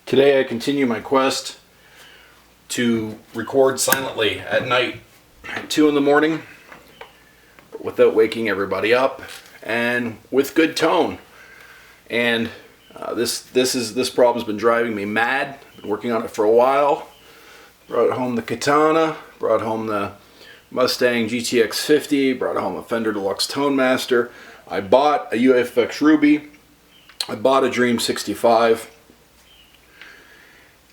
Today I continue my quest to record silently at night at 2 in the morning, but without waking everybody up and with good tone. And this problem's been driving me mad. Been working on it for a while. Brought home the Katana, brought home the Mustang GTX50, brought home a Fender Deluxe Tone Master. I bought a UFX Ruby. I bought a Dream 65.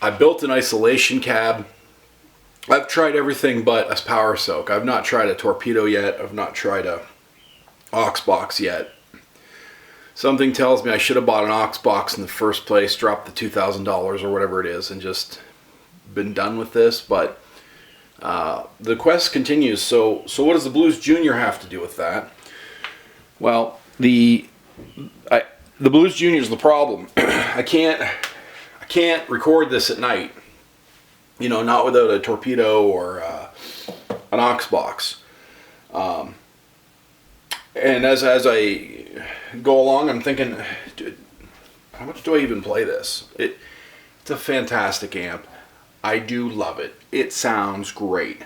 I built an isolation cab. I've tried everything but a power soak. I've not tried a torpedo yet. I've not tried a aux box yet. Something tells me I should have bought an aux box in the first place, dropped the $2,000 or whatever it is, and just been done with this. But the quest continues. So what does the Blues Jr have to do with that? Well, the Blues Jr is the problem. I can't record this at night, you know, not without a torpedo or an aux box. And as I go along, I'm thinking, dude, how much do I even play this? It's a fantastic amp. I do love it. It sounds great.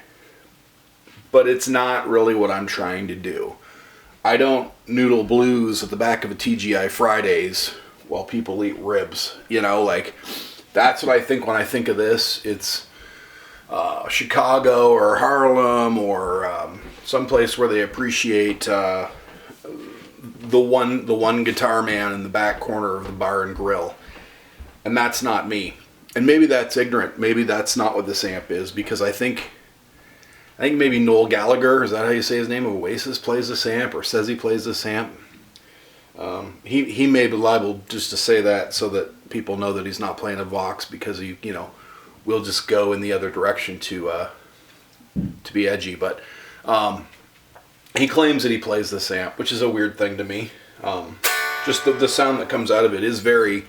But it's not really what I'm trying to do. I don't noodle blues at the back of a TGI Fridays while people eat ribs, you know, like that's what I think when I think of this. It's Chicago or Harlem or someplace where they appreciate the one guitar man in the back corner of the bar and grill, and that's not me. And maybe that's ignorant. Maybe that's not what this amp is, because I think maybe Noel Gallagher, is that how you say his name, of Oasis, plays this amp or says he plays this amp. He may be liable just to say that so that people know that he's not playing a Vox, because he, you know, will just go in the other direction to be edgy. But he claims that he plays this amp, which is a weird thing to me. Just the sound that comes out of it is very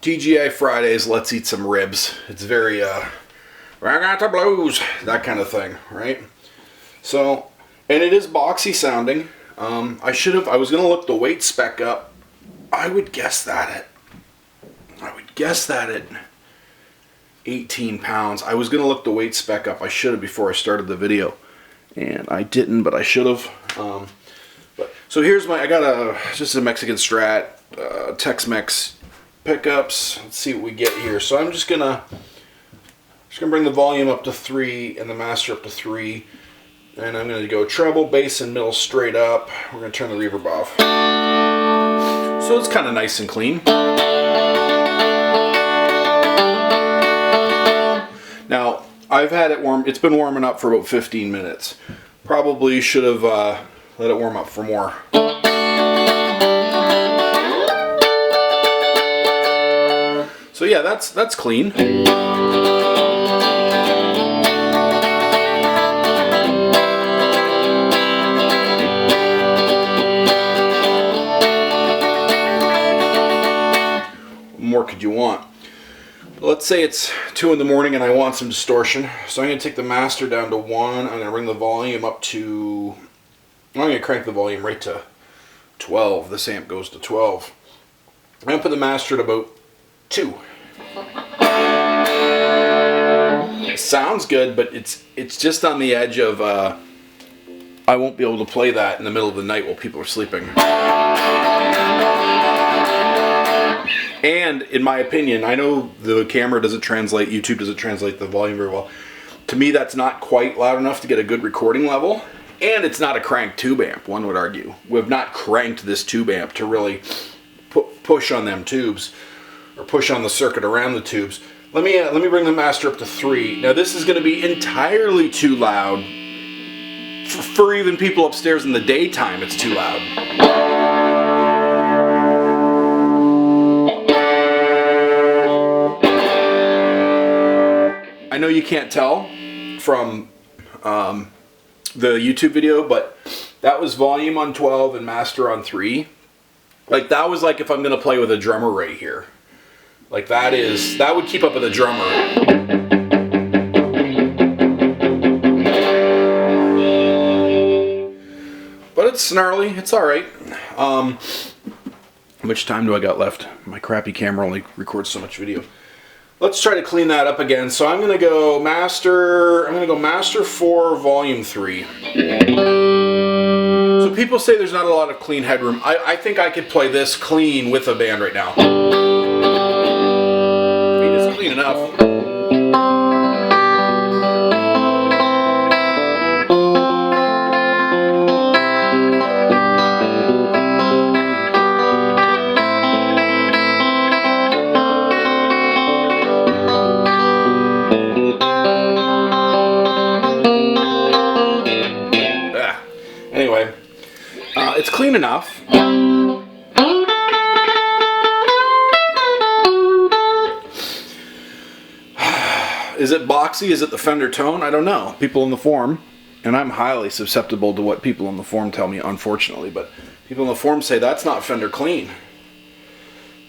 TGI Fridays, let's eat some ribs. It's very I got the blues, that kind of thing, right? So, and it is boxy sounding. I was going to look the weight spec up. I would guess that at 18 pounds. I was going to look the weight spec up. I should have before I started the video. And I didn't, but I should have. So here's I got just a Mexican Strat, Tex-Mex pickups. Let's see what we get here. So I'm just going to bring the volume up to 3 and the master up to 3. And I'm going to go treble, bass, and middle straight up. We're going to turn the reverb off. So it's kind of nice and clean. Now, I've had it warm. It's been warming up for about 15 minutes. Probably should have let it warm up for more. So yeah, that's clean. More could you want? Let's say it's 2 in the morning and I want some distortion, so I'm going to take the master down to 1. I'm going to bring the volume up to, I'm going to crank the volume right to 12. This amp goes to 12. I'm going to put the master at about 2. It sounds good, but it's just on the edge of I won't be able to play that in the middle of the night while people are sleeping. And in my opinion, I know the camera doesn't translate, YouTube doesn't translate the volume very well. To me, that's not quite loud enough to get a good recording level. And it's not a cranked tube amp, one would argue. We have not cranked this tube amp to really push on them tubes, or push on the circuit around the tubes. Let me bring the master up to 3. Now this is going to be entirely too loud. For even people upstairs in the daytime, it's too loud. I know you can't tell from the YouTube video, but that was volume on 12 and master on 3. Like, that was like if I'm going to play with a drummer right here. Like, that would keep up with a drummer. But it's snarly, it's alright. How much time do I got left? My crappy camera only records so much video. Let's try to clean that up again. So I'm gonna go master. I'm gonna go master 4, volume 3. So people say there's not a lot of clean headroom. I think I could play this clean with a band right now. I mean, it's clean enough. Anyway, it's clean enough. Is it boxy? Is it the Fender tone? I don't know. People in the forum, and I'm highly susceptible to what people in the forum tell me, unfortunately, but people in the forum say that's not Fender clean.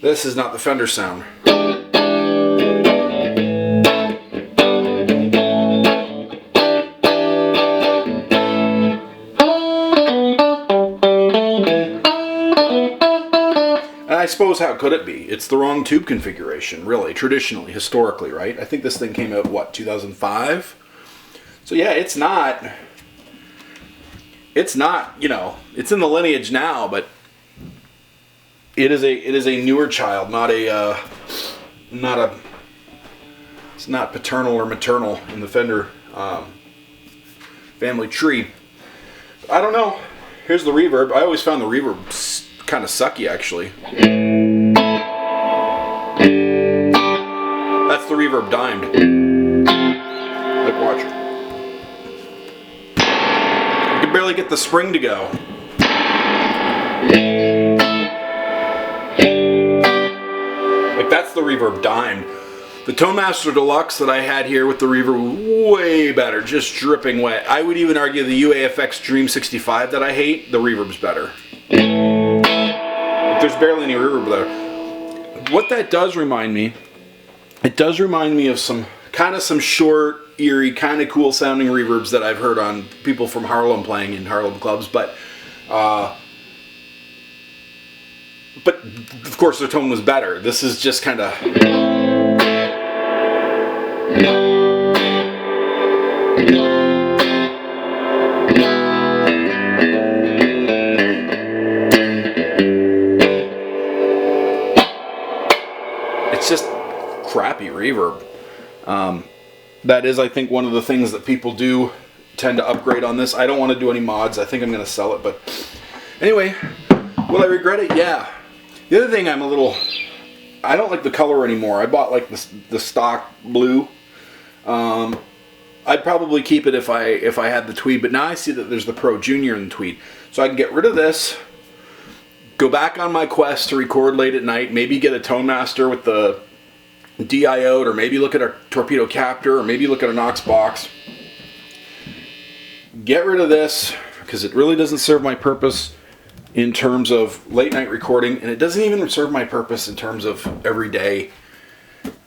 This is not the Fender sound. I suppose, how could it be? It's the wrong tube configuration, really, traditionally, historically, right? I think this thing came out, what, 2005? So yeah, it's not, you know, it's in the lineage now, but it is a newer child, it's not paternal or maternal in the Fender family tree. I don't know. Here's the reverb. I always found the reverb kind of sucky, actually. That's the reverb dimed. Like, watch. You can barely get the spring to go. Like, that's the reverb dimed. The Tonemaster Deluxe that I had here with the reverb, way better, just dripping wet. I would even argue the UAFX Dream 65 that I hate, the reverb's better. There's barely any reverb there. What that does remind me, it does remind me of some short, eerie, kind of cool sounding reverbs that I've heard on people from Harlem playing in Harlem clubs, but of course their tone was better. This is just kind of... It's just crappy reverb. That is, I think, one of the things that people do tend to upgrade on this. I don't want to do any mods. I think I'm going to sell it, but anyway, will I regret it? Yeah. The other thing I don't like the color anymore. I bought like the stock blue. I'd probably keep it if I had the tweed, but now I see that there's the Pro Junior in the tweed. So I can get rid of this, go back on my quest to record late at night, maybe get a Tonemaster with the DIO'd, or maybe look at a torpedo captor, or maybe look at a Knox box. Get rid of this, because it really doesn't serve my purpose in terms of late night recording, and it doesn't even serve my purpose in terms of everyday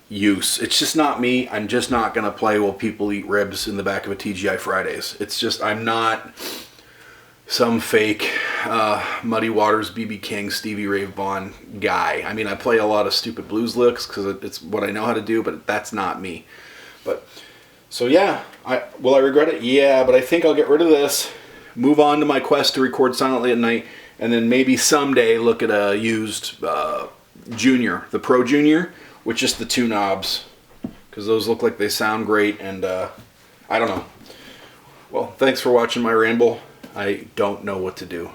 use. It's just not me. I'm just not going to play while people eat ribs in the back of a TGI Fridays. It's just, I'm not some fake Muddy Waters, BB King, Stevie Ray Vaughan guy. I mean, I play a lot of stupid blues licks because it's what I know how to do, but that's not me. But so yeah, will I regret it? Yeah, but I think I'll get rid of this, move on to my quest to record silently at night, and then maybe someday look at a used Junior, the Pro Junior, with just the 2 knobs, because those look like they sound great, and I don't know. Well, thanks for watching my ramble. I don't know what to do.